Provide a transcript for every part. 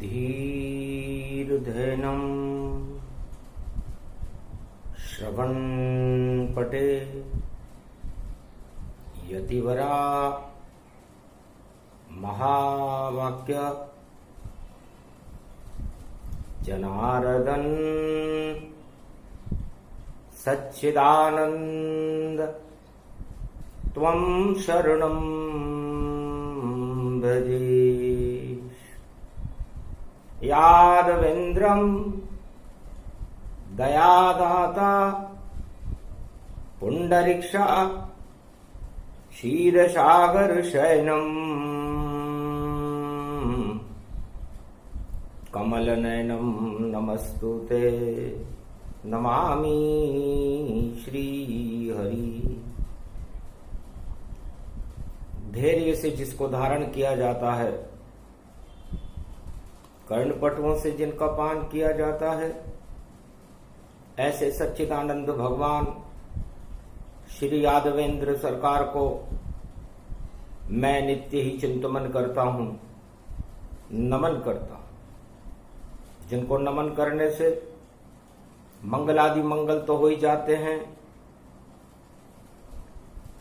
धीर्धैनं श्रवणपटे यतिवरा महावाक्य जनार्दन सच्चिदानंद त्वं शरणं भजे। यादवेन्द्रं दयादाता पुंडरीक्षा क्षीरसागर शयनम् कमलनयनं नमस्तुते नमामि श्रीहरि। धैर्य से जिसको धारण किया जाता है, कर्णपटुओं से जिनका पान किया जाता है, ऐसे सच्चिदानंद भगवान श्री यादवेंद्र सरकार को मैं नित्य ही चिंतन करता हूं, नमन करता हूं। जिनको नमन करने से मंगलादि मंगल तो हो ही जाते हैं,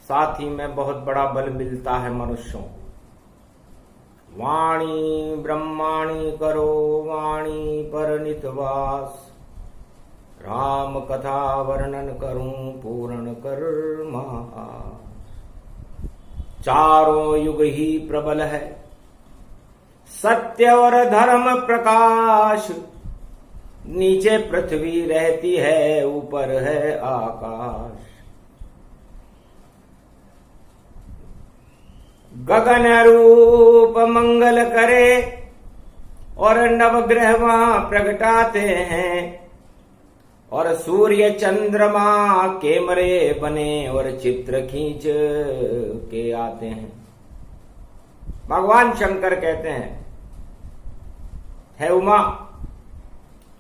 साथ ही में बहुत बड़ा बल मिलता है मनुष्यों को। वाणी ब्रह्माणी करो वाणी पर नितवास, राम कथा वर्णन करूं पूर्ण कर महास। चारों युग ही प्रबल है सत्य और धर्म प्रकाश, नीचे पृथ्वी रहती है ऊपर है आकाश। गगन रूप मंगल करे और नवग्रह वहां प्रगटाते हैं, और सूर्य चंद्रमा कैमरे बने और चित्र खींच के आते हैं। भगवान शंकर कहते हैं, है उमा,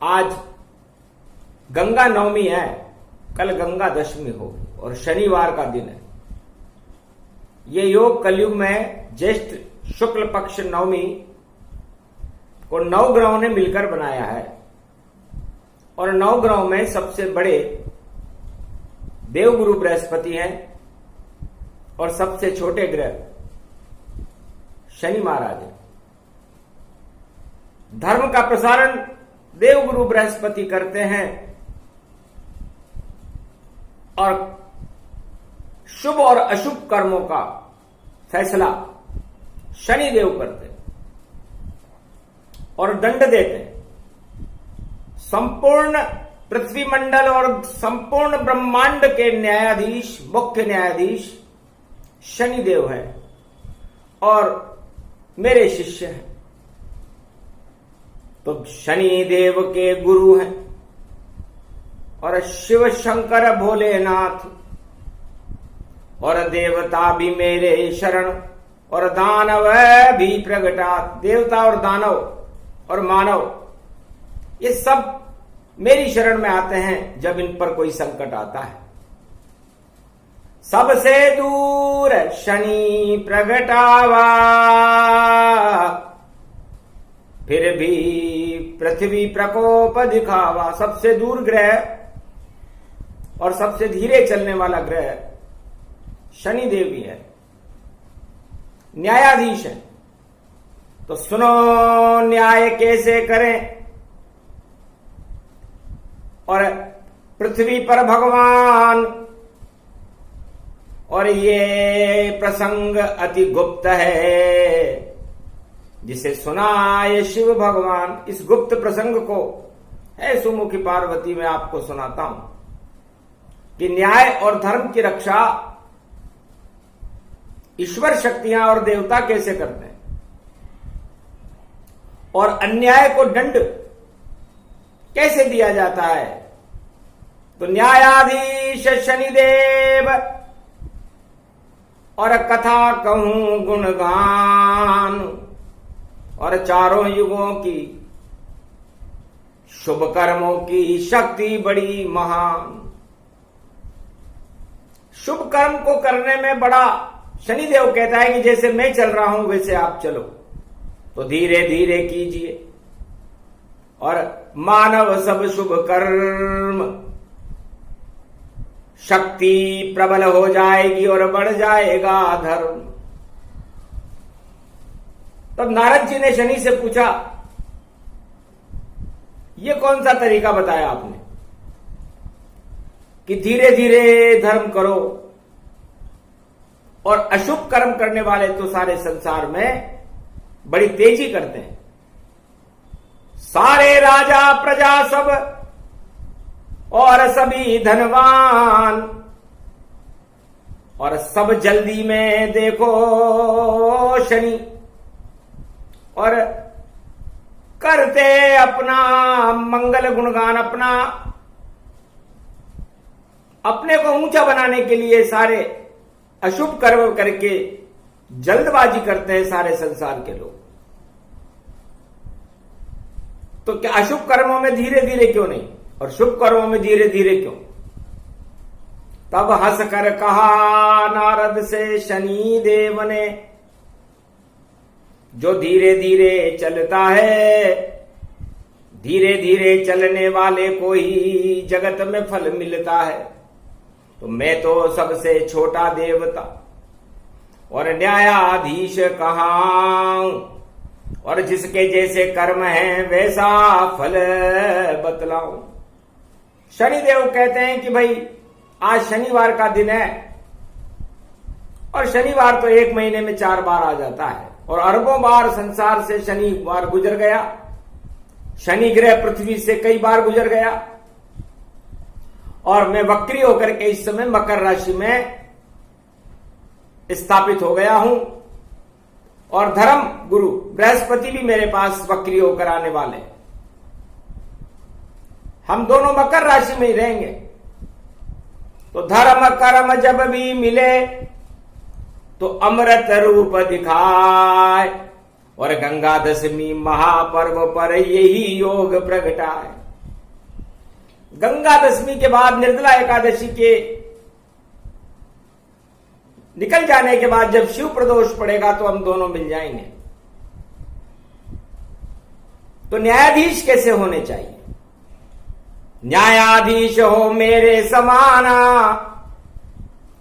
आज गंगा नवमी है, कल गंगा दशमी होगी और शनिवार का दिन है। ये योग कलयुग में ज्येष्ठ शुक्ल पक्ष नवमी को 9 ग्रहों ने मिलकर बनाया है, और 9 ग्रहों में सबसे बड़े देवगुरु बृहस्पति हैं और सबसे छोटे ग्रह शनि महाराज हैं। धर्म का प्रसारण देवगुरु बृहस्पति करते हैं और शुभ और अशुभ कर्मों का फैसला शनि देव करते हैं और दंड देते हैं। संपूर्ण पृथ्वी मंडल और संपूर्ण ब्रह्मांड के न्यायाधीश, मुख्य न्यायाधीश शनि देव है और मेरे शिष्य हैं। तो शनि देव के गुरु हैं और शिव शंकर भोलेनाथ, और देवता भी मेरे शरण और दानव भी प्रगटा। देवता और दानव और मानव ये सब मेरी शरण में आते हैं जब इन पर कोई संकट आता है। सबसे दूर शनि प्रगटावा, फिर भी पृथ्वी प्रकोप दिखावा। सबसे दूर ग्रह और सबसे धीरे चलने वाला ग्रह शनि देवी है, न्यायाधीश है। तो सुनो न्याय कैसे करें। और पृथ्वी पर भगवान, और ये प्रसंग अति गुप्त है जिसे सुनाए शिव भगवान। इस गुप्त प्रसंग को है सुमुखी पार्वती में आपको सुनाता हूं कि न्याय और धर्म की रक्षा ईश्वर शक्तियां और देवता कैसे करते हैं, और अन्याय को दंड कैसे दिया जाता है। तो न्यायाधीश शनिदेव, और कथा कहूं गुणगान, और चारों युगों की शुभ कर्मों की शक्ति बड़ी महान। शुभ कर्म को करने में बड़ा शनिदेव कहता है कि जैसे मैं चल रहा हूं वैसे आप चलो, तो धीरे धीरे कीजिए। और मानव सब शुभ कर्म, शक्ति प्रबल हो जाएगी और बढ़ जाएगा धर्म। तब नारद जी ने शनि से पूछा, ये कौन सा तरीका बताया आपने कि धीरे धीरे धर्म करो, और अशुभ कर्म करने वाले तो सारे संसार में बड़ी तेजी करते हैं। सारे राजा प्रजा सब और सभी धनवान, और सब जल्दी में देखो शनि, और करते अपना मंगल गुणगान, अपने को ऊंचा बनाने के लिए सारे अशुभ कर्म करके जल्दबाजी करते हैं सारे संसार के लोग। तो क्या अशुभ कर्मों में धीरे धीरे क्यों नहीं, और शुभ कर्मों में धीरे धीरे क्यों? तब हंसकर कहा नारद से शनि देव ने, जो धीरे धीरे चलता है, धीरे धीरे चलने वाले को ही जगत में फल मिलता है। तो मैं तो सबसे छोटा देवता और न्यायाधीश कहां, और जिसके जैसे कर्म हैं वैसा फल बतलाऊं। शनिदेव कहते हैं कि भाई आज शनिवार का दिन है, और शनिवार तो एक महीने में 4 बार आ जाता है, और अरबों बार संसार से शनिवार गुजर गया। शनि ग्रह पृथ्वी से कई बार गुजर गया, और मैं वक्री होकर के इस समय मकर राशि में स्थापित हो गया हूं, और धर्म गुरु बृहस्पति भी मेरे पास वक्री होकर आने वाले। हम दोनों मकर राशि में ही रहेंगे। तो धर्म कर्म जब भी मिले तो अमृत रूप दिखाए, और गंगा दशमी महापर्व पर यही योग प्रगटाए। गंगा दशमी के बाद निर्जला एकादशी के निकल जाने के बाद जब शिव प्रदोष पड़ेगा तो हम दोनों मिल जाएंगे। तो न्यायाधीश कैसे होने चाहिए? न्यायाधीश हो मेरे समाना,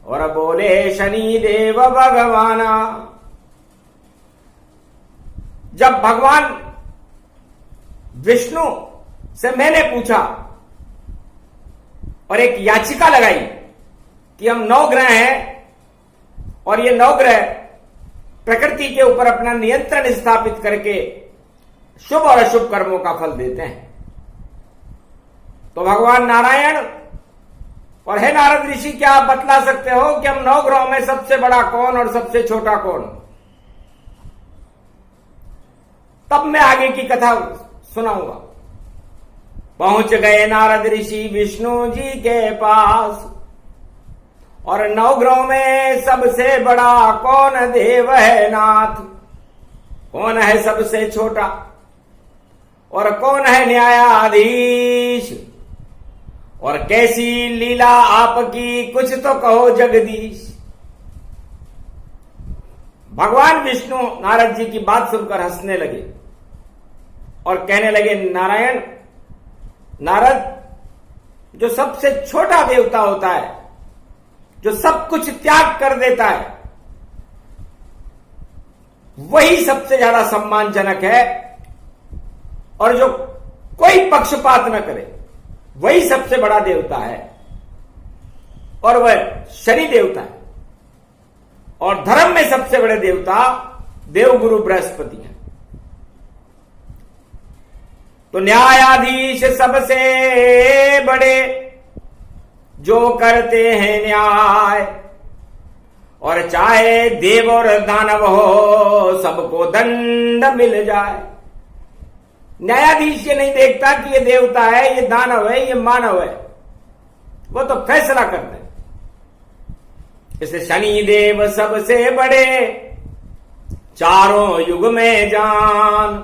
और बोले शनि देव भगवाना। जब भगवान विष्णु से मैंने पूछा और एक याचिका लगाई कि हम 9 ग्रह हैं, और ये 9 ग्रह प्रकृति के ऊपर अपना नियंत्रण स्थापित करके शुभ और अशुभ कर्मों का फल देते हैं। तो भगवान नारायण और हे नारद ऋषि, क्या आप बतला सकते हो कि हम 9 ग्रहों में सबसे बड़ा कौन और सबसे छोटा कौन? तब मैं आगे की कथा सुनाऊंगा। पहुंच गए नारद ऋषि विष्णु जी के पास, और 9 ग्रहों में सबसे बड़ा कौन देव है नाथ? कौन है सबसे छोटा, और कौन है न्यायाधीश? और कैसी लीला आपकी, कुछ तो कहो जगदीश। भगवान विष्णु नारद जी की बात सुनकर हंसने लगे और कहने लगे, नारायण, नारद, जो सबसे छोटा देवता होता है, जो सब कुछ त्याग कर देता है, वही सबसे ज्यादा सम्मानजनक है, और जो कोई पक्षपात न करे वही सबसे बड़ा देवता है, और वह शनि देवता है। और धर्म में सबसे बड़े देवता देवगुरु बृहस्पति हैं। तो न्यायाधीश सबसे बड़े जो करते हैं न्याय, और चाहे देव और दानव हो सबको दंड मिल जाए। न्यायाधीश ये नहीं देखता कि ये देवता है, ये दानव है, ये मानव है, वो तो फैसला करते हैं। इसे शनि देव सबसे बड़े, चारों युग में जान।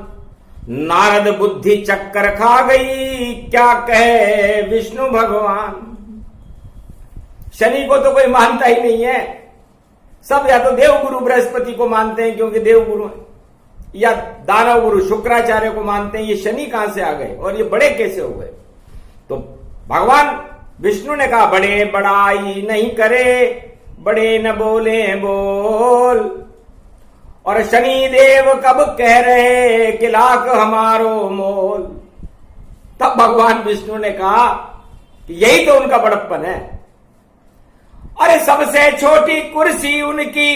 नारद बुद्धि चक्कर खा गई, क्या कहे विष्णु भगवान। शनि को तो कोई मानता ही नहीं है, सब या तो देवगुरु बृहस्पति को मानते हैं क्योंकि देवगुरु है, या दानव गुरु शुक्राचार्य को मानते हैं, ये शनि कहां से आ गए और ये बड़े कैसे हो गए? तो भगवान विष्णु ने कहा बड़े बड़ाई नहीं करे, बड़े न बोले बोल। और शनि देव कब कह रहे कि लाख हमारो मोल। तब भगवान विष्णु ने कहा कि यही तो उनका बड़प्पन है। अरे सबसे छोटी कुर्सी उनकी,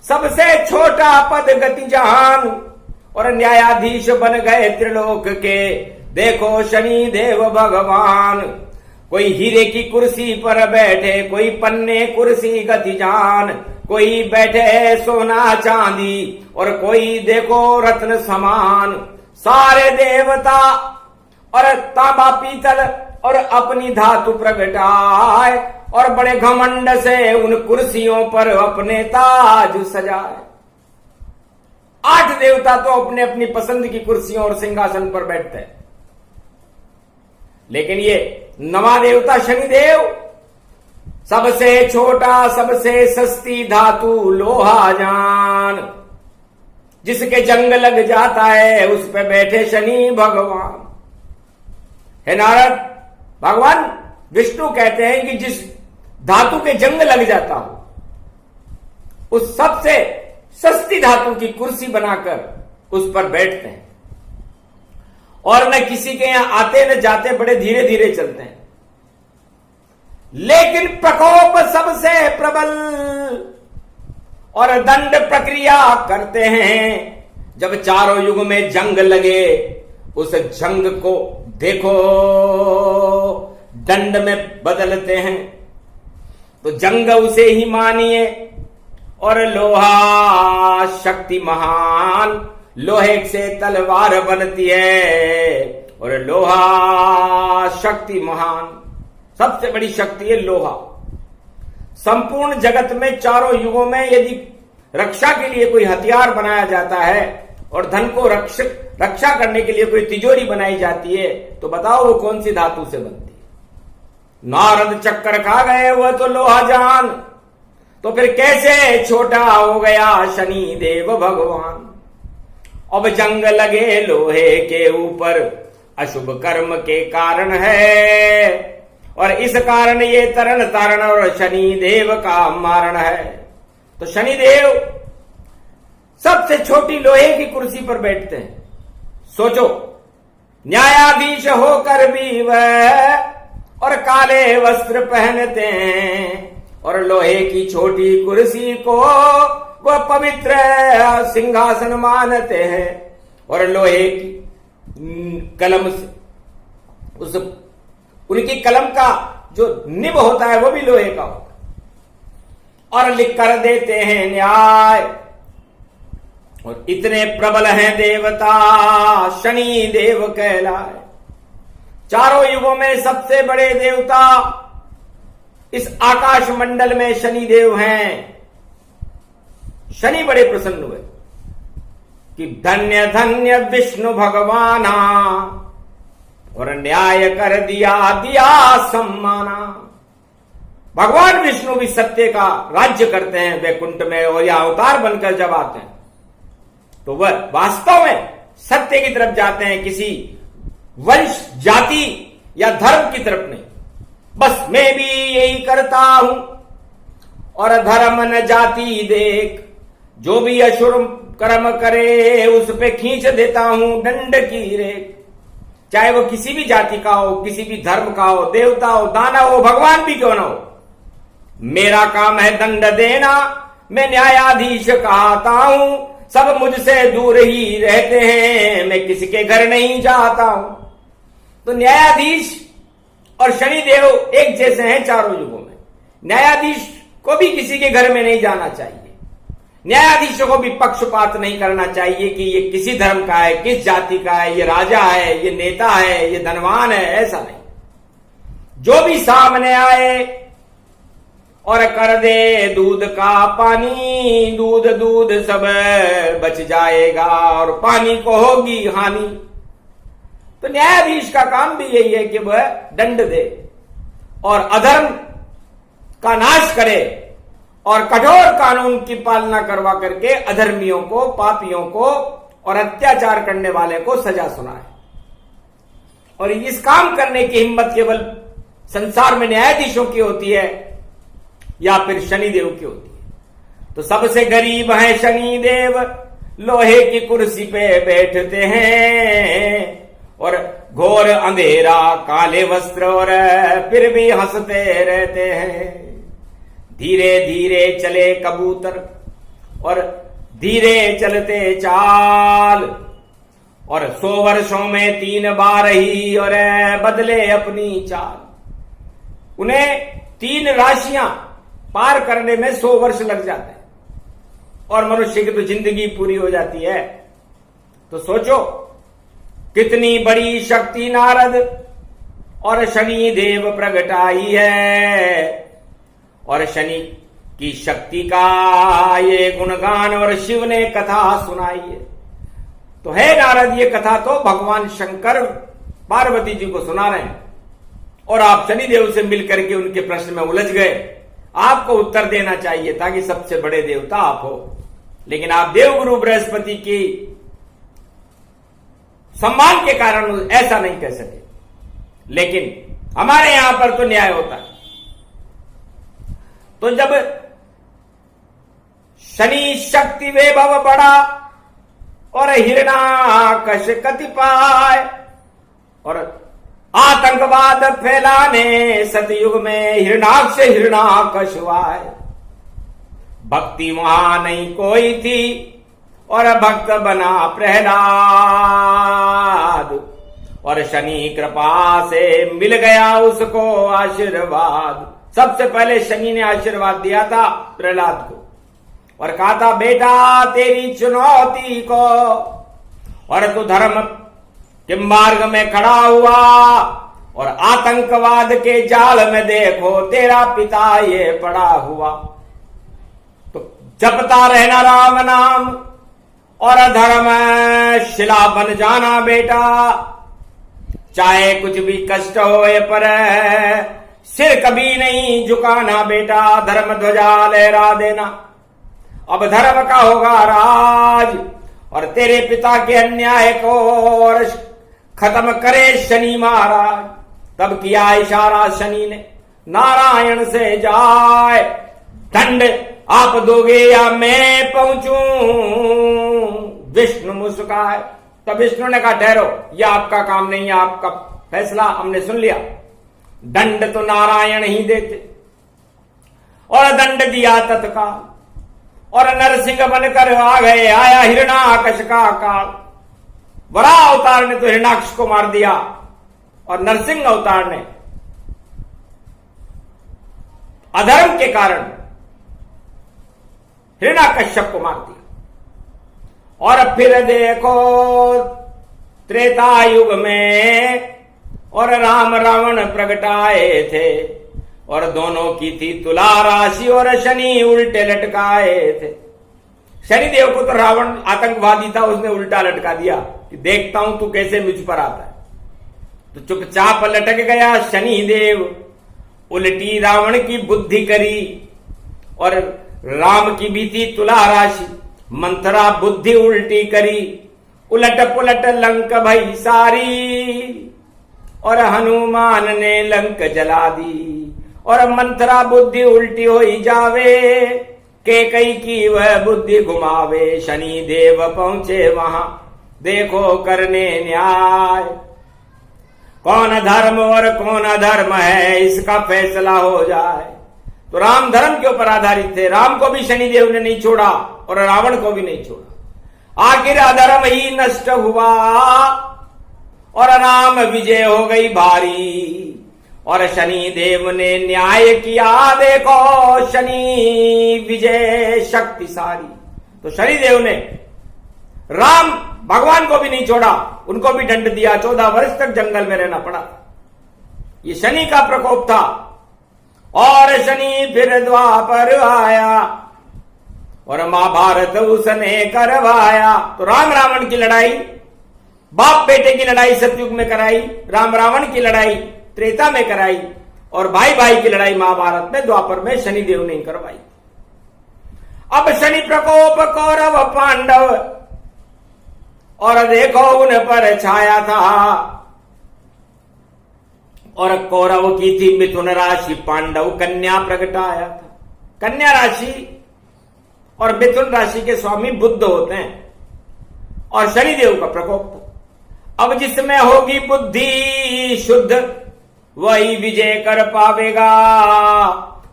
सबसे छोटा पद गति जहान, और न्यायाधीश बन गए त्रिलोक के, देखो शनि देव भगवान। कोई हीरे की कुर्सी पर बैठे, कोई पन्ने कुर्सी गति जान, कोई बैठे सोना चांदी और कोई देखो रत्न समान। सारे देवता और तांबा पीतल और अपनी धातु प्रगटाए, और बड़े घमंड से उन कुर्सियों पर अपने ताज सजाए। 8 देवता तो अपने अपनी पसंद की कुर्सियों और सिंहासन पर बैठते हैं, लेकिन ये 9वां देवता शनिदेव सबसे छोटा, सबसे सस्ती धातु लोहा जान, जिसके जंग लग जाता है उस पे बैठे शनि भगवान। हे नारद, भगवान विष्णु कहते हैं कि जिस धातु के जंग लग जाता हो उस सबसे सस्ती धातु की कुर्सी बनाकर उस पर बैठते हैं, और न किसी के यहां आते न जाते, बड़े धीरे धीरे चलते हैं। लेकिन प्रकोप सबसे प्रबल और दंड प्रक्रिया करते हैं। जब चारों युग में जंग लगे उस जंग को देखो दंड में बदलते हैं। तो जंग उसे ही मानिए, और लोहा शक्ति महान, लोहे से तलवार बनती है, और लोहा शक्ति महान, सबसे बड़ी शक्ति है लोहा। संपूर्ण जगत में चारों युगों में यदि रक्षा के लिए कोई हथियार बनाया जाता है और धन को रक्षा करने के लिए कोई तिजोरी बनाई जाती है, तो बताओ वो कौन सी धातु से बनती है? नारद चक्कर खा गए, वह तो लोहा जान। तो फिर कैसे छोटा हो गया शनि देव भगवान? अब जंग लगे लोहे के ऊपर, अशुभ कर्म के कारण है, और इस कारण ये तरण तारण और शनि देव का मारण है। तो शनि देव सबसे छोटी लोहे की कुर्सी पर बैठते हैं। सोचो, न्यायाधीश होकर भी वह और काले वस्त्र पहनते हैं, और लोहे की छोटी कुर्सी को वह पवित्र सिंहासन मानते हैं, और लोहे की कलम से उस उनकी कलम का जो निब होता है वो भी लोहे का होता है, और लिख कर देते हैं न्याय। और इतने प्रबल हैं देवता शनि देव कहलाए। चारों युगों में सबसे बड़े देवता इस आकाश मंडल में शनि देव हैं। शनि बड़े प्रसन्न हुए कि धन्य धन्य विष्णु भगवाना, और न्याय कर दिया सम्माना। भगवान विष्णु भी सत्य का राज्य करते हैं वैकुंठ में, और यह अवतार बनकर जब आते हैं तो वह वास्तव में सत्य की तरफ जाते हैं, किसी वंश जाति या धर्म की तरफ नहीं। बस मैं भी यही करता हूं, और धर्म न जाति देख, जो भी अशुभ कर्म करे उस पे खींच देता हूं दंड की रेख। चाहे वो किसी भी जाति का हो, किसी भी धर्म का हो, देवता हो, दानव हो, भगवान भी क्यों ना हो, मेरा काम है दंड देना। मैं न्यायाधीश कहता हूं, सब मुझसे दूर ही रहते हैं, मैं किसी के घर नहीं जाता हूं। तो न्यायाधीश और शनिदेव एक जैसे हैं चारों युगों में। न्यायाधीश को भी किसी के घर में नहीं जाना चाहिए, न्यायाधीशों को भी पक्षपात नहीं करना चाहिए कि ये किसी धर्म का है, किस जाति का है, ये राजा है, ये नेता है, ये धनवान है, ऐसा नहीं। जो भी सामने आए और कर दे दूध का पानी, दूध दूध सब बच जाएगा और पानी को होगी हानि। तो न्यायाधीश का काम भी यही है कि वह दंड दे और अधर्म का नाश करे और कठोर कानून की पालना करवा करके अधर्मियों को, पापियों को और अत्याचार करने वाले को सजा सुनाए। और इस काम करने की हिम्मत केवल संसार में न्यायाधीशों की होती है या फिर शनिदेव की होती है। तो सबसे गरीब है शनिदेव, लोहे की कुर्सी पे बैठते हैं और घोर अंधेरा, काले वस्त्र और फिर भी हंसते रहते हैं। धीरे धीरे चले कबूतर और धीरे चलते चाल, और 100 वर्षों में 3 बार ही और बदले अपनी चाल। उन्हें 3 राशियां पार करने में 100 वर्ष लग जाते हैं और मनुष्य की तो जिंदगी पूरी हो जाती है। तो सोचो कितनी बड़ी शक्ति नारद और शनि देव प्रगटाई है, और शनि की शक्ति का ये गुणगान और शिव ने कथा सुनाई है। तो है नारद, ये कथा तो भगवान शंकर पार्वती जी को सुना रहे हैं और आप शनिदेव से मिलकर के उनके प्रश्न में उलझ गए। आपको उत्तर देना चाहिए ताकि सबसे बड़े देवता आप हो, लेकिन आप देवगुरु बृहस्पति की सम्मान के कारण ऐसा नहीं कह सके। लेकिन हमारे यहां पर तो न्याय होता है। तो जब शनि शक्ति वैभव बढ़ा और हिरणाकश कतिपाय और आतंकवाद फैलाने सतयुग में हिरणाक्ष हिरणाकश वाय। भक्ति वहां नहीं कोई थी और भक्त बना प्रहलाद, और शनि कृपा से मिल गया उसको आशीर्वाद। सबसे पहले शनि ने आशीर्वाद दिया था प्रहलाद को और कहा था, बेटा तेरी चुनौती को और तू धर्म के मार्ग में खड़ा हुआ और आतंकवाद के जाल में देखो तेरा पिता ये पड़ा हुआ। तो जपता रहना राम नाम और धर्म शिला बन जाना बेटा, चाहे कुछ भी कष्ट होए पर सिर कभी नहीं झुकाना बेटा, धर्म ध्वजा लहरा देना। अब धर्म का होगा राज और तेरे पिता के अन्याय को और खत्म करे शनि महाराज। तब किया इशारा शनि ने, नारायण से जाए दंड आप दोगे या मैं पहुंचूं। विष्णु मुस्काए। तब विष्णु ने कहा, ठहरो, यह आपका काम नहीं है, आपका फैसला हमने सुन लिया। दंड तो नारायण ही देते और दंड दिया तत्काल, और नरसिंह बनकर आ गए। आया हिरणाकश का काल। वराह अवतार ने तो हिरणाक्ष को मार दिया और नरसिंह अवतार ने अधर्म के कारण हिरणाकश्यप को मार दिया। और फिर देखो त्रेता युग में और राम रावण प्रगटाए थे और दोनों की थी तुला राशि और शनि उल्टे लटकाए थे। शनिदेव को तो रावण आतंकवादी था, उसने उल्टा लटका दिया कि देखता हूं तू कैसे मुझ पर आता है। तो चुपचाप लटक गया शनिदेव। उल्टी रावण की बुद्धि करी और राम की भी थी तुला राशि, मंथरा बुद्धि उल्टी करी। उलट पुलट लंक भई सारी और हनुमान ने लंक जला दी। और मंथरा बुद्धि उल्टी हो ही जावे, कैकई की वह बुद्धि घुमावे। शनि देव पहुंचे वहां देखो करने न्याय। कौन धर्म और कौन अधर्म है इसका फैसला हो जाए। तो राम धर्म के ऊपर आधारित थे। राम को भी शनिदेव ने नहीं छोड़ा और रावण को भी नहीं छोड़ा। आखिर अधर्म ही नष्ट हुआ और राम विजय हो गई भारी। और शनि देव ने न्याय किया देखो, शनि विजय शक्तिशाली। तो शनि देव ने राम भगवान को भी नहीं छोड़ा, उनको भी दंड दिया। 14 वर्ष तक जंगल में रहना पड़ा। ये शनि का प्रकोप था। और शनि फिर द्वापर आया और महाभारत उसने करवाया। तो राम रावण की लड़ाई, बाप बेटे की लड़ाई सतयुग में कराई, राम रावण की लड़ाई त्रेता में कराई, और भाई भाई की लड़ाई महाभारत में द्वापर में शनिदेव ने करवाई। अब शनि प्रकोप कौरव पांडव और देखो उन पर छाया था। और कौरव की थी मिथुन राशि, पांडव कन्या प्रगटाया था। कन्या राशि और मिथुन राशि के स्वामी बुध होते हैं और शनिदेव का प्रकोप था। अब जिसमें होगी बुद्धि शुद्ध वही विजय कर पावेगा।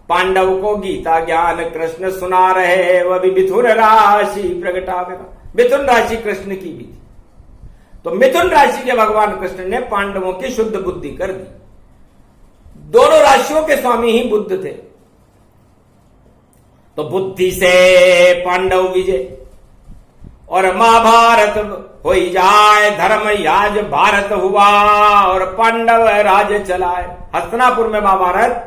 पांडव को गीता ज्ञान कृष्ण सुना रहे, वह भी मिथुन राशि प्रगटावेगा। मिथुन राशि कृष्ण की भी थी, तो मिथुन राशि के भगवान कृष्ण ने पांडवों की शुद्ध बुद्धि कर दी। दोनों राशियों के स्वामी ही बुद्ध थे, तो बुद्धि से पांडव विजय और महाभारत हो जाए। धर्म याज भारत हुआ और पांडव राज चलाए। हस्तिनापुर में महाभारत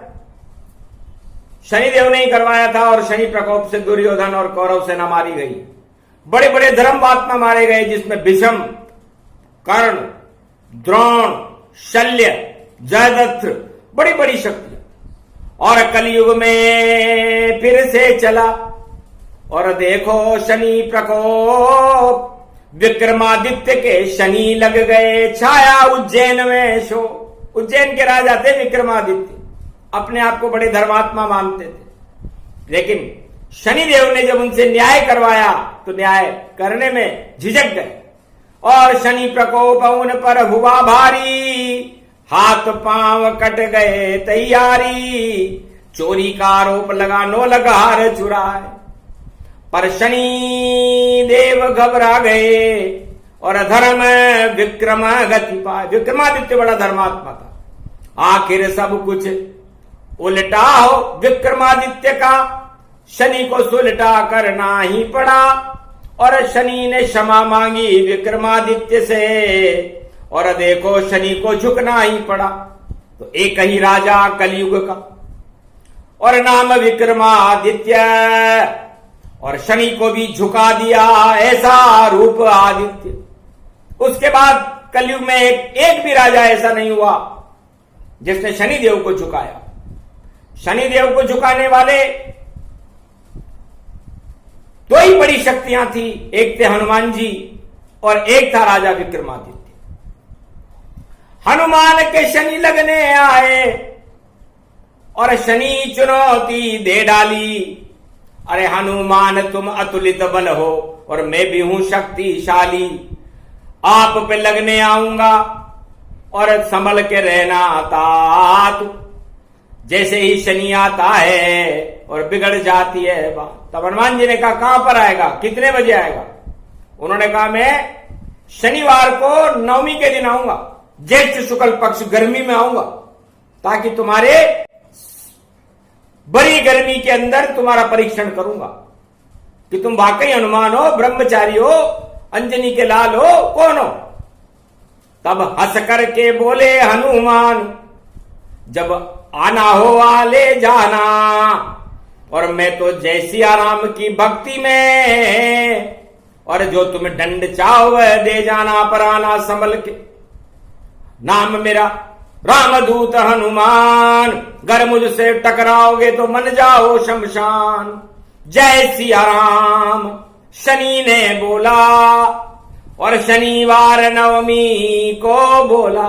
शनिदेव ने ही करवाया था और शनि प्रकोप से दुर्योधन और कौरव सेना मारी गई। बड़े बड़े धर्मवात्मा मारे गए, जिसमें भीष्म, कर्ण, द्रोण, शल्य, जयद्रथ, बड़ी बड़ी शक्तियां। और कलयुग में फिर से चला और देखो शनि प्रकोप। विक्रमादित्य के शनि लग गए, छाया उज्जैन में शो। उज्जैन के राजा थे विक्रमादित्य, अपने आप को बड़े धर्मात्मा मानते थे, लेकिन शनिदेव ने जब उनसे न्याय करवाया तो न्याय करने में झिझक गए और शनि प्रकोप उन पर हुआ भारी। हाथ पांव कट गए तैयारी, चोरी का आरोप लगा, नो लगार चुराए। पर शनि देव घबरा गए और धर्म विक्रम गति पाए। विक्रमादित्य बड़ा धर्मात्मा था। आखिर सब कुछ उल्टा हो विक्रमादित्य का, शनि को सुलटा करना ही पड़ा। और शनि ने क्षमा मांगी विक्रमादित्य से और देखो शनि को झुकना ही पड़ा। तो एक ही राजा कलयुग का और नाम विक्रमादित्य, और शनि को भी झुका दिया ऐसा रूप आदित्य। उसके बाद कलयुग में एक भी राजा ऐसा नहीं हुआ जिसने शनिदेव को झुकाया। शनिदेव को झुकाने वाले दो ही बड़ी शक्तियां थी, एक थे हनुमान जी और एक था राजा विक्रमादित्य। हनुमान के शनि लगने आए और शनि चुनौती दे डाली। अरे हनुमान तुम अतुलित बल हो और मैं भी हूं शक्तिशाली, आप पे लगने आऊंगा और संभल के रहना तात। जैसे ही शनि आता है और बिगड़ जाती है बात। तब हनुमान जी ने कहा कहां पर आएगा, कितने बजे आएगा? उन्होंने कहा मैं शनिवार को नवमी के दिन आऊंगा, ज्येष्ठ शुक्ल पक्ष गर्मी में आऊंगा, ताकि तुम्हारे बड़ी गर्मी के अंदर तुम्हारा परीक्षण करूंगा कि तुम वाकई हनुमान हो, ब्रह्मचारी हो, अंजनी के लाल हो, कौन हो। तब हंस करके बोले हनुमान, जब आना हो आले जाना, और मैं तो जय सिया राम की भक्ति में, और जो तुम दंड चाहो वह दे जाना, पर आना संभल के। नाम मेरा रामदूत हनुमान, गर मुझसे टकराओगे तो मन जाओ शमशान। जय सिया राम शनि ने बोला और शनिवार नवमी को बोला।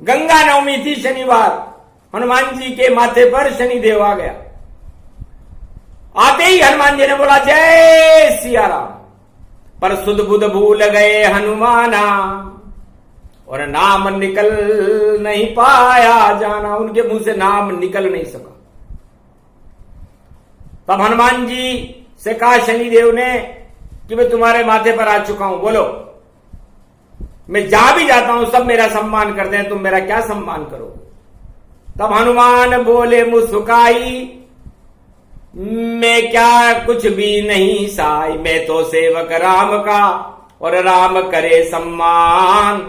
गंगा नवमी थी शनिवार, हनुमान जी के माथे पर शनिदेव आ गया। आते ही हनुमान जी ने बोला जय सिया राम, पर सुध बुध भूल गए हनुमाना और नाम निकल नहीं पाया जाना। उनके मुंह से नाम निकल नहीं सका। तब हनुमान जी से कहा शनिदेव ने कि मैं तुम्हारे माथे पर आ चुका हूं, बोलो। मैं जहां भी जाता हूं सब मेरा सम्मान करते हैं, तुम मेरा क्या सम्मान करोगे? तब हनुमान बोले मुस्कुराई, मैं क्या कुछ भी नहीं साई, मैं तो सेवक राम का और राम करे सम्मान।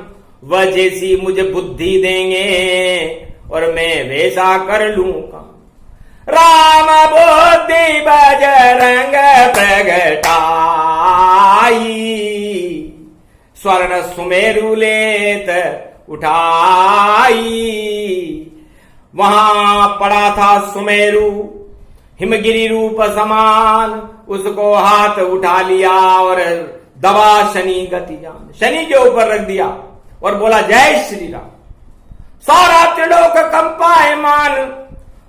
वह जैसी मुझे बुद्धि देंगे और मैं वैसा कर लूंगा। राम बुद्धि बजरंग प्रगटाई, स्वर्ण सुमेरु लेत उठाई। वहां पड़ा था सुमेरु हिमगिरी रूप समान, उसको हाथ उठा लिया और दबा शनि गति जान, शनि के ऊपर रख दिया और बोला जय श्री राम। सारा त्रिलोक कंपाए मान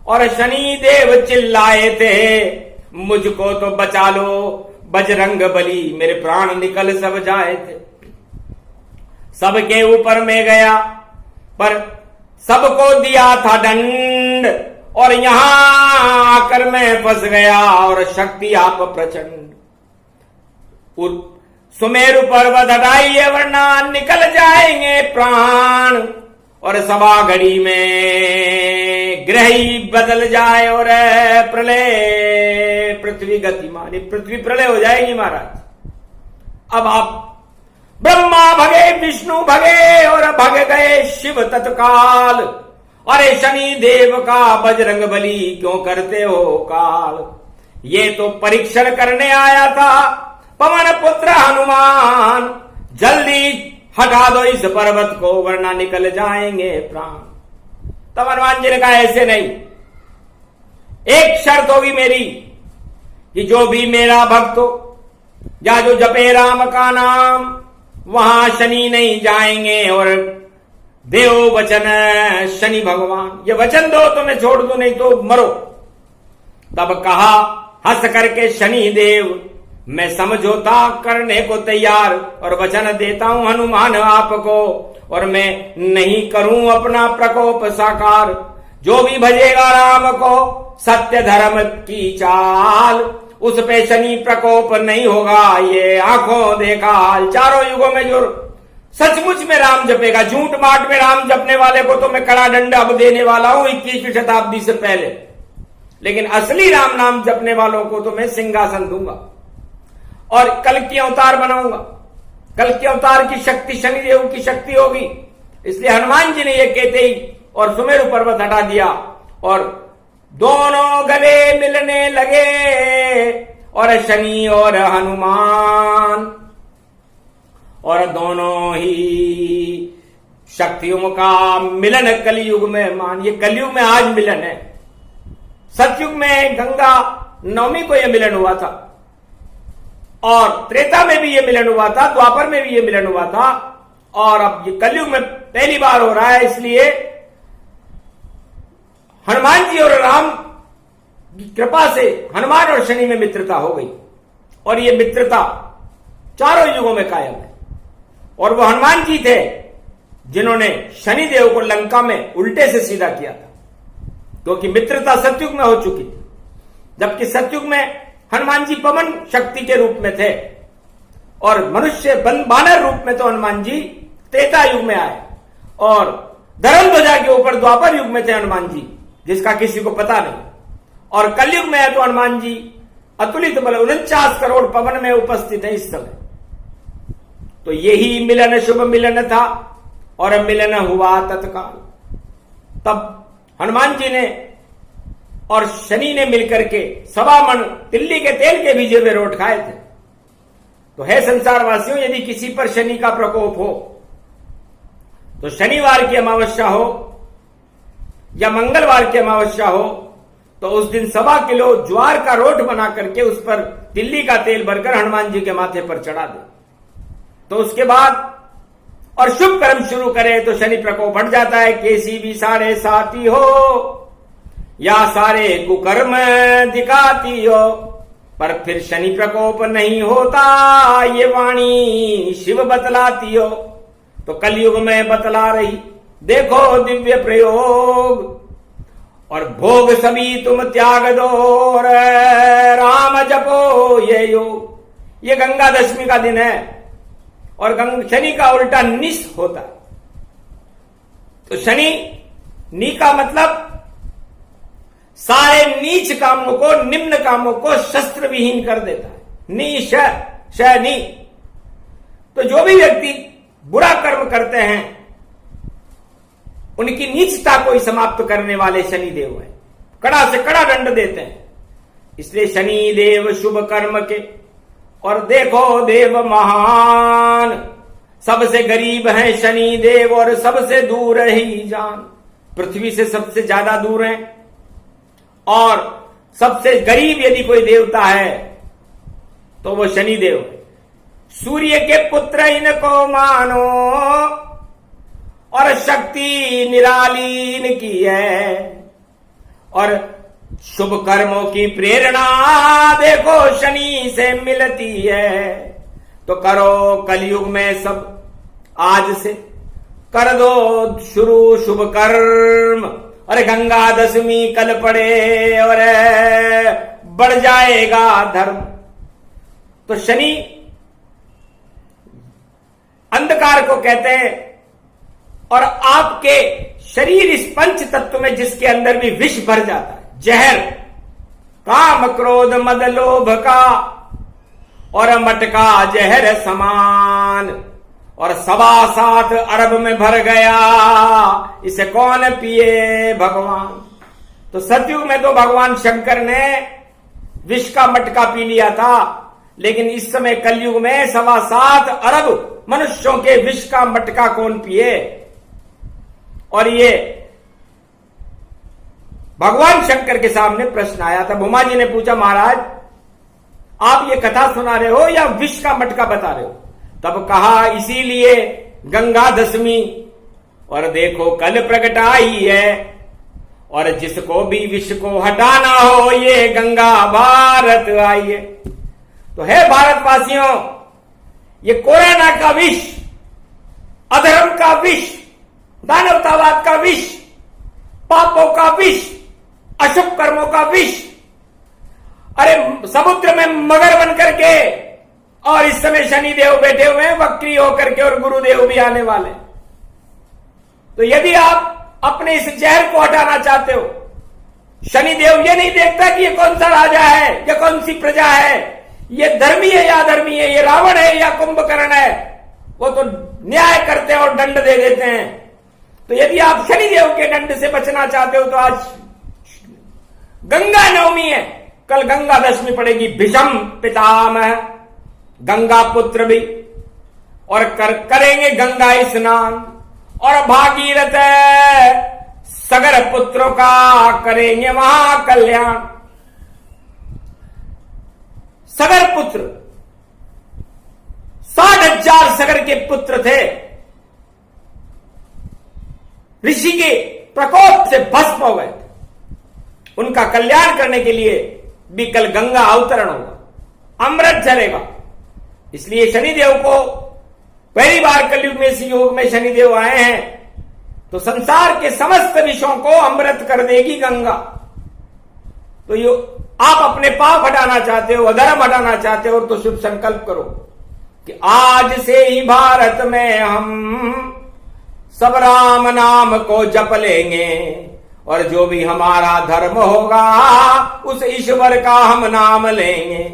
और शनि देव चिल्लाए थे, मुझको तो बचा लो बजरंग बली, मेरे प्राण निकल सब जाए थे। सबके ऊपर में गया पर सबको दिया था दंड, और यहां आकर मैं फंस गया और शक्ति आप प्रचंड। सुमेरु पर्वत हटाइए वरना निकल जाएंगे प्राण, और सवा घड़ी में ग्रह ही बदल जाए और प्रलय पृथ्वी गतिमान, पृथ्वी प्रलय हो जाएगी महाराज। अब आप ब्रह्मा भगे विष्णु भगे और भग गए शिव तत्काल। अरे शनि देव का बजरंग बली क्यों करते हो काल, ये तो परीक्षण करने आया था पवन पुत्र हनुमान, जल्दी हटा दो इस पर्वत को वरना निकल जाएंगे प्राण। तब हनुमान जी ने कहा ऐसे नहीं, एक शर्त होगी मेरी कि जो भी मेरा भक्त हो या जो जपे राम का नाम वहां शनि नहीं जाएंगे, और देव वचन शनि भगवान, ये वचन दो तो मैं छोड़ दूं नहीं तो मरो। तब कहा हंस करके शनि देव, मैं समझौता करने को तैयार और वचन देता हूं हनुमान आपको, और मैं नहीं करूं अपना प्रकोप साकार। जो भी भजेगा राम को सत्य धर्म की चाल, उस पे शनि प्रकोप नहीं होगा, ये आंखों देखा हाल। चारों युगों में जो सचमुच में राम जपेगा, झूठ माट में राम जपने वाले को तो मैं कड़ा दंड अब देने वाला हूं 21वीं शताब्दी से पहले, लेकिन असली राम नाम जपने वालों को तो मैं सिंहासन दूंगा और कल की अवतार बनाऊंगा। कल के अवतार की शक्ति शनिदेव की शक्ति होगी। इसलिए हनुमान जी ने यह कहते ही और सुमेरु पर्वत हटा दिया और दोनों गले मिलने लगे, और शनि और हनुमान, और दोनों ही शक्तियों का मिलन कलयुग में मान। ये कलयुग में आज मिलन है, सतयुग में गंगा नवमी को यह मिलन हुआ था, और त्रेता में भी ये मिलन हुआ था, द्वापर में भी ये मिलन हुआ था, और अब ये कलयुग में पहली बार हो रहा है। इसलिए हनुमान जी और राम की कृपा से हनुमान और शनि में मित्रता हो गई, और ये मित्रता चारों युगों में कायम है। और वो हनुमान जी थे जिन्होंने शनि देव को लंका में उल्टे से सीधा किया था, क्योंकि मित्रता सतयुग में हो चुकी थी, जबकि सतयुग में हनुमान जी पवन शक्ति के रूप में थे और मनुष्य बानर रूप में तो हनुमान जी त्रेता युग में आए, और धर्म ध्वजा के ऊपर द्वापर युग में थे हनुमान जी, जिसका किसी को पता नहीं। और कलयुग में है तो हनुमान जी अतुलित बल 49 करोड़ पवन में उपस्थित है इस समय। तो यही मिलन शुभ मिलन था और मिलन हुआ तत्काल। तब हनुमान जी ने और शनि ने मिलकर के 1.25 मन तिल्ली के तेल के भीजे हुए रोट खाए थे। तो है संसारवासियों, यदि किसी पर शनि का प्रकोप हो तो शनिवार की अमावस्या हो या मंगलवार की अमावस्या हो तो उस दिन 1.25 किलो ज्वार का रोट बना करके उस पर तिल्ली का तेल भरकर हनुमान जी के माथे पर चढ़ा दे, तो उसके बाद और शुभ कर्म शुरू करे तो शनि प्रकोप हट जाता है। कैसी भी सारे साथी हो या सारे कुकर्म दिखाती हो, पर फिर शनि प्रकोप नहीं होता, ये वाणी शिव बतलाती हो। तो कलयुग में बतला रही देखो दिव्य प्रयोग, और भोग सभी तुम त्याग दो और राम जपो ये योग। ये गंगा दशमी का दिन है और शनि का उल्टा निस होता है। तो शनि नी का मतलब सारे नीच कामों को, निम्न कामों को शस्त्र विहीन कर देता है। नी श नी। तो जो भी व्यक्ति बुरा कर्म करते हैं उनकी नीचता को ही समाप्त करने वाले शनि देव हैं, कड़ा से कड़ा दंड देते हैं। इसलिए शनि देव शुभ कर्म के, और देखो देव महान, सबसे गरीब हैं शनि देव और सबसे दूर ही जान। पृथ्वी से सबसे ज्यादा दूर हैं, और सबसे गरीब यदि कोई देवता है तो वो शनि देव है। सूर्य के पुत्र इनको मानो और शक्ति निराली इनकी है और शुभ कर्मों की प्रेरणा देखो शनि से मिलती है। तो करो कलयुग में सब आज से कर दो शुरू शुभ कर्म। और गंगा दशमी कल पड़े और बढ़ जाएगा धर्म। तो शनि अंधकार को कहते हैं और आपके शरीर इस पंच तत्व में जिसके अंदर भी विष भर जाता है, जहर, काम क्रोध मद लोभ का और मटका जहर समान और 7.25 अरब में भर गया, इसे कौन पिए भगवान। तो सतयुग में तो भगवान शंकर ने विष का मटका पी लिया था, लेकिन इस समय कलयुग में 7.25 अरब मनुष्यों के विष का मटका कौन पिए। और ये भगवान शंकर के सामने प्रश्न आया था। भूमा जी ने पूछा, महाराज आप ये कथा सुना रहे हो या विष का मटका बता रहे हो। तब कहा इसीलिए गंगा दशमी और देखो कल प्रकट आई है और जिसको भी विष को हटाना हो ये गंगा भारत आई है। तो है भारतवासियों, ये कोरोना का विष, अधर्म का विष, दानवतावाद का विष, पापों का विष, अशुभ कर्मों का विष। अरे समुद्र में मगर बन करके और इस समय शनिदेव बैठे हुए हैं वक्री होकर के और गुरुदेव भी आने वाले। तो यदि आप अपने इस जहर को हटाना चाहते हो, शनिदेव ये नहीं देखता कि ये कौन सा राजा है, ये कौन सी प्रजा है, ये धर्मी है या अधर्मी है, ये रावण है या कुंभकर्ण है, वो तो न्याय करते हैं और दंड दे देते हैं। तो यदि आप शनिदेव के दंड से बचना चाहते हो तो आज गंगा नवमी है, कल गंगा दशमी पड़ेगी। भीषम पितामह गंगा पुत्र भी और करेंगे गंगा स्नान और भागीरथ सगर पुत्रों का करेंगे वहां कल्याण। सगर पुत्र 60,000 सगर के पुत्र थे, ऋषि के प्रकोप से भस्म हो गए थे। उनका कल्याण करने के लिए भी कल गंगा अवतरण होगा, अमृत झरेगा। इसलिए शनिदेव को पहली बार कलयुग में इस योग में शनिदेव आए हैं तो संसार के समस्त विषयों को अमृत कर देगी गंगा। तो ये आप अपने पाप हटाना चाहते हो, अधर्म हटाना चाहते हो तो शुभ संकल्प करो कि आज से ही भारत में हम सब राम नाम को जप लेंगे और जो भी हमारा धर्म होगा उस ईश्वर का हम नाम लेंगे,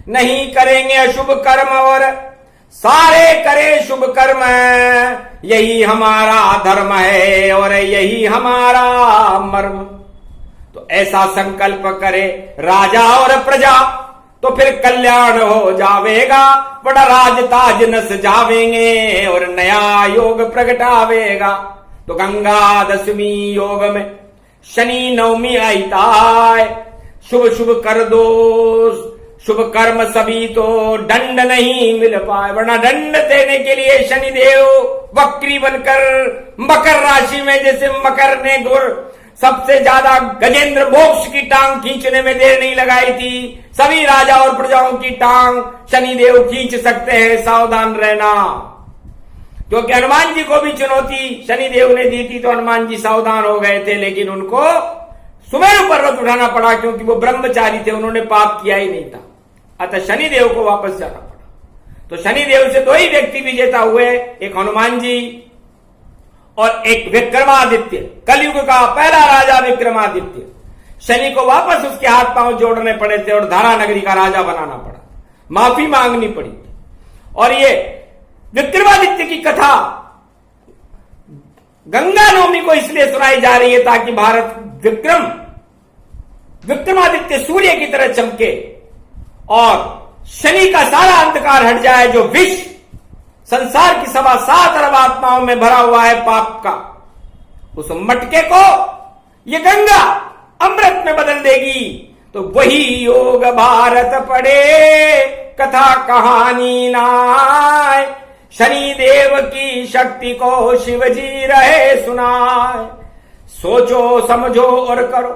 नहीं करेंगे अशुभ कर्म और सारे करें शुभ कर्म। यही हमारा धर्म है और यही हमारा मर्म। तो ऐसा संकल्प करे राजा और प्रजा तो फिर कल्याण हो जावेगा, बड़ा राज ताज नस जावेंगे और नया योग प्रगटावेगा। तो गंगा दशमी योग में शनि नवमी आईता है, शुभ शुभ कर दो शुभ कर्म सभी तो दंड नहीं मिल पाए, वरना दंड देने के लिए शनिदेव वक्री बनकर मकर राशि में, जैसे मकर ने गुर सबसे ज्यादा गजेंद्र मोक्ष की टांग खींचने में देर नहीं लगाई थी, सभी राजा और प्रजाओं की टांग शनिदेव खींच सकते हैं, सावधान रहना। क्योंकि हनुमान जी को भी चुनौती शनिदेव ने दी थी तो हनुमान जी सावधान हो गए थे, लेकिन उनको सुमेरु पर्वत उठाना पड़ा क्योंकि वो ब्रह्मचारी थे, उन्होंने पाप किया ही नहीं था। अतः शनिदेव को वापस जाना पड़ा। तो शनिदेव से 2 ही व्यक्ति विजेता हुए, एक हनुमान जी और एक विक्रमादित्य, कलयुग का पहला राजा विक्रमादित्य। शनि को वापस उसके हाथ पांव जोड़ने पड़े थे और धारा नगरी का राजा बनाना पड़ा, माफी मांगनी पड़ी। और ये विक्रमादित्य की कथा गंगा नवमी को इसलिए सुनाई जा रही है ताकि भारत विक्रमादित्य सूर्य की तरह चमके और शनि का सारा अंधकार हट जाए, जो विष संसार की 7.25 अरब आत्माओं में भरा हुआ है पाप का, उस मटके को ये गंगा अमृत में बदल देगी। तो वही योग भारत पड़े कथा कहानी नाय, शनि देव की शक्ति को शिव जी रहे सुनाए। सोचो समझो और करो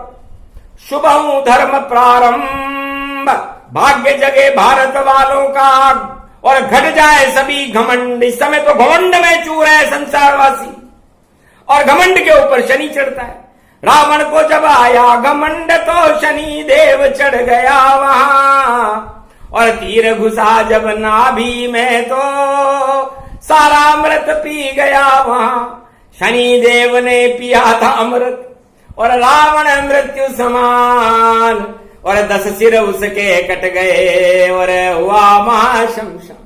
शुभं धर्म प्रारंभ, भाग्य जगे भारत वालों का और घट जाए सभी घमंड। इस समय तो घमंड में चूर है संसारवासी और घमंड के ऊपर शनि चढ़ता है। रावण को जब आया घमंड तो शनि देव चढ़ गया वहां, और तीर घुसा जब नाभि में तो सारा अमृत पी गया वहां। शनि देव ने पिया था अमृत और रावण मृत्यु समान, और 10 सिर उसके कट गए और हुआ महाशमशान।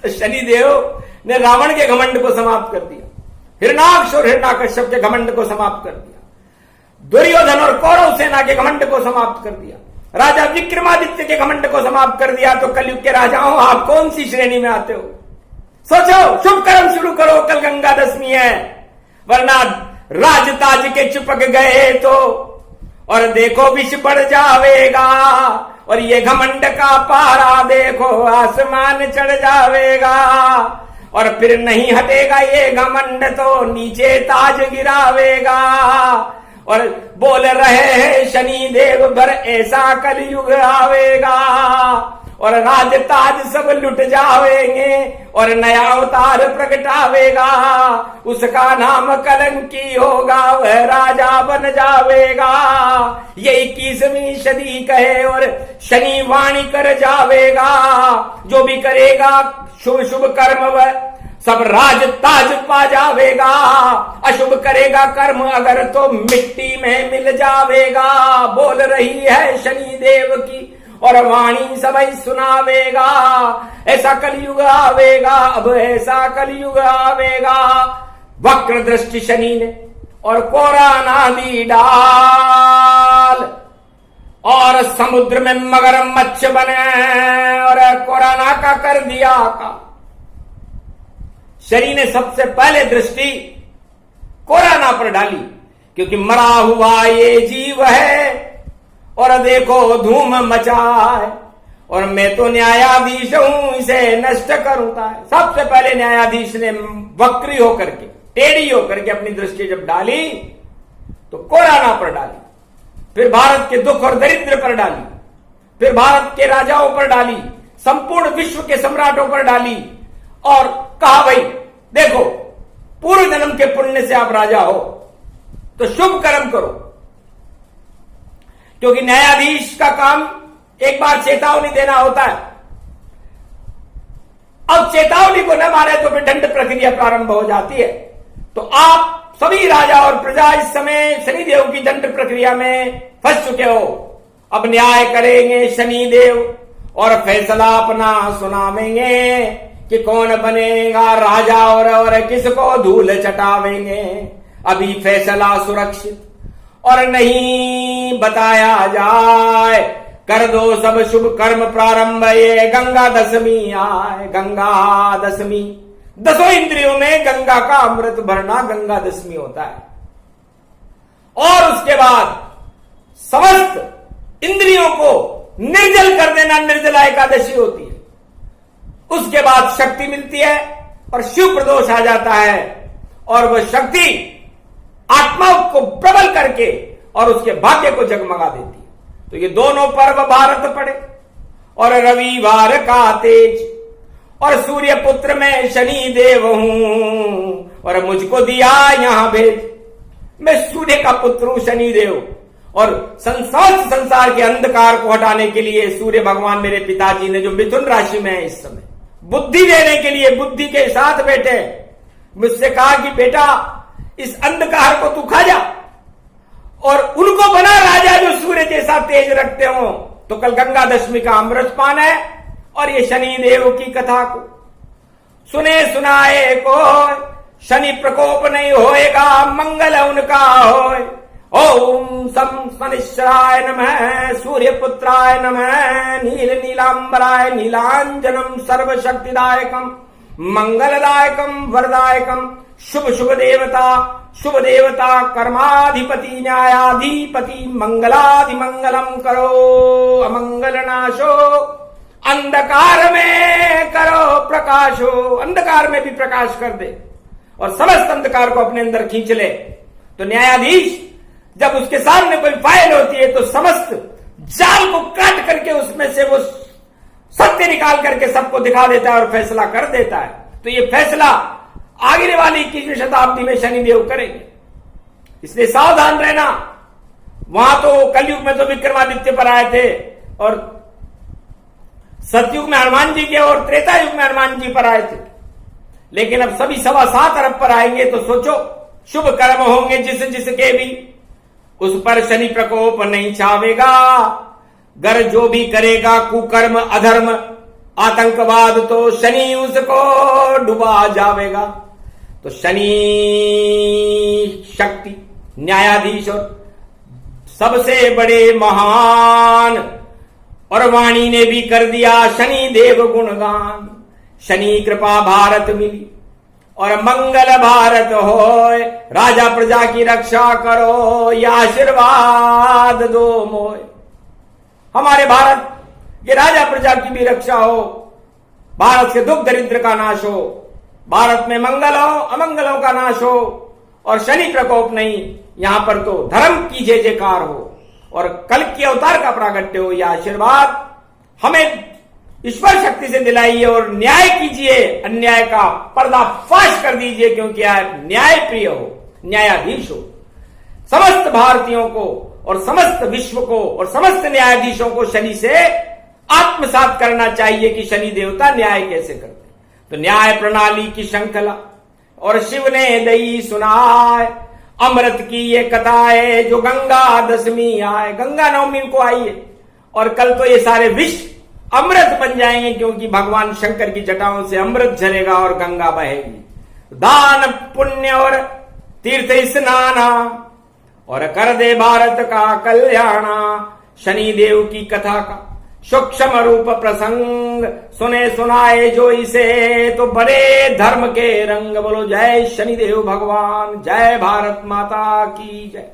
तो शनिदेव ने रावण के घमंड को समाप्त कर दिया, हिरणाक्ष और हिरण्याकश्यप के घमंड को समाप्त कर दिया, दुर्योधन और कौरव सेना के घमंड को समाप्त कर दिया, राजा विक्रमादित्य के घमंड को समाप्त कर दिया। तो कलयुग के राजाओं, आप कौन सी श्रेणी में आते हो? सोचो, शुभ कर्म शुरू करो, कल गंगा दशमी है, वरना राजताज के चिपक गए तो और देखो विष बढ़ जावेगा, और ये घमंड का पारा देखो आसमान चढ़ जावेगा, और फिर नहीं हटेगा ये घमंड तो नीचे ताज गिरावेगा। और बोल रहे हैं शनि देव भर ऐसा कलयुग आवेगा, और राज ताज सब लुट जावेंगे और नया अवतार प्रगटावेगा। उसका नाम कलंकी होगा, वह राजा बन जावेगा। ये 21वीं सदी कहे और शनि वाणी कर जावेगा। जो भी करेगा शुभ शुभ कर्म वह सब राज ताज पा जावेगा, अशुभ करेगा कर्म अगर तो मिट्टी में मिल जावेगा। बोल रही है शनि देव की और वाणी सबई सुनावेगा। ऐसा कलयुग आवेगा, अब ऐसा कलयुग आवेगा। वक्र दृष्टि शनि ने और कोरा नादी डाल, और समुद्र में मगर मच्छ बने और कोराना का कर दिया का। शनि ने सबसे पहले दृष्टि कोराना पर डाली, क्योंकि मरा हुआ ये जीव है और देखो धूम मचाए, और मैं तो न्यायाधीश हूं, इसे नष्ट करूंगा। सबसे पहले न्यायाधीश ने वक्री होकर के, टेढ़ी होकर के अपनी दृष्टि जब डाली तो कोराना पर डाली, फिर भारत के दुख और दरिद्र पर डाली, फिर भारत के राजाओं पर डाली, संपूर्ण विश्व के सम्राटों पर डाली, और कहा भाई देखो पूर्व जन्म के पुण्य से आप राजा हो तो शुभ कर्म करो। क्योंकि न्यायाधीश का काम एक बार चेतावनी देना होता है, अब चेतावनी को न माने तो फिर दंड प्रक्रिया प्रारंभ हो जाती है। तो आप सभी राजा और प्रजा इस समय शनिदेव की दंड प्रक्रिया में फंस चुके हो। अब न्याय करेंगे शनिदेव और फैसला अपना सुनावेंगे कि कौन बनेगा राजा और किसको धूल चटावेंगे। अभी फैसला सुरक्षित और नहीं बताया जाए, कर दो सब शुभ कर्म प्रारंभ, ये गंगा दशमी आए। गंगा दशमी, 10 इंद्रियों में गंगा का अमृत भरना गंगा दशमी होता है। और उसके बाद समस्त इंद्रियों को निर्जल कर देना निर्जला एकादशी होती है। उसके बाद शक्ति मिलती है और शिव प्रदोष आ जाता है, और वह शक्ति आत्मा को प्रबल करके और उसके भाग्य को जगमगा देती है। तो ये दोनों पर्व भारत पड़े, और रविवार का तेज, और सूर्य पुत्र में शनि देव हूं और मुझको दिया यहां भेज। मैं सूर्य का पुत्र हूं शनि देव, और संसार के अंधकार को हटाने के लिए सूर्य भगवान मेरे पिताजी ने, जो मिथुन राशि में है इस समय, बुद्धि देने के लिए बुद्धि के साथ बैठे, मुझसे कहा कि बेटा इस अंधकार को तू खा जा, और उनको बना राजा जो सूर्य जैसा तेज रखते हो। तो कल गंगा दशमी का अमृत पान है, और ये शनि देव की कथा को सुने सुनाए को शनि प्रकोप नहीं होएगा, मंगल उनका होए। ओम सम शनिश्चराय नमः, सूर्य पुत्राय नमः, नील नीलांबराय नीलांजनम सर्वशक्तिदायकम मंगलदायकम वरदायकम। शुभ शुभ देवता कर्माधिपति न्यायाधिपति मंगलाधिमंगलम करो, अमंगल नाशो अंधकार में करो प्रकाश हो, अंधकार में भी प्रकाश कर दे और समस्त अंधकार को अपने अंदर खींच ले। तो न्यायाधीश जब उसके सामने कोई फाइल होती है तो समस्त जाल को काट करके उसमें से वो सत्य निकाल करके सबको दिखा देता है और फैसला कर देता है। तो ये फैसला आगे वाली 21वीं शताब्दी में शनिदेव करेंगे, इसलिए सावधान रहना। वहां तो कलयुग में तो विक्रमादित्य पर आए थे और सतयुग में हनुमान जी के और त्रेता युग में हनुमान जी पर आए थे, लेकिन अब सभी 7.25 अरब पर आएंगे। तो सोचो, शुभ कर्म होंगे जिस जिसके भी, उस पर शनि प्रकोप नहीं छावेगा। गर जो भी करेगा कुकर्म अधर्म आतंकवाद तो शनि उसको डुबा जावेगा। तो शनि शक्ति न्यायाधीश और सबसे बड़े महान, और वाणी ने भी कर दिया शनि देव गुणगान। शनि कृपा भारत मिली और मंगल भारत होए, राजा प्रजा की रक्षा करो या आशीर्वाद दो मोए। हमारे भारत के राजा प्रजा की भी रक्षा हो, भारत के दुख दरिद्र का नाश हो, भारत में मंगल हो अमंगलों का नाश हो और शनि प्रकोप नहीं, यहां पर तो धर्म की जय जयकार हो और कल के अवतार का प्रागट्य हो। यह आशीर्वाद हमें ईश्वर शक्ति से दिलाइए और न्याय कीजिए, अन्याय का पर्दाफाश कर दीजिए, क्योंकि आप न्याय प्रिय हो, न्यायाधीश हो। समस्त भारतीयों को और समस्त विश्व को और समस्त न्यायाधीशों को शनि से आत्मसात करना चाहिए कि शनि देवता न्याय कैसे करते। तो न्याय प्रणाली की श्रृंखला और शिव ने दई सुनाए, अमृत की ये कथाएं जो गंगा दशमी आए। गंगा नवमी को आई है और कल तो ये सारे विश्व अमृत बन जाएंगे, क्योंकि भगवान शंकर की जटाओं से अमृत झरेगा और गंगा बहेगी। दान पुण्य और तीर्थ स्नाना और कर दे भारत का कल्याणा। शनि देव की कथा का सूक्ष्म रूप प्रसंग सुने सुनाए जो इसे, तो बड़े धर्म के रंग। बोलो जय शनिदेव भगवान, जय भारत माता की जय।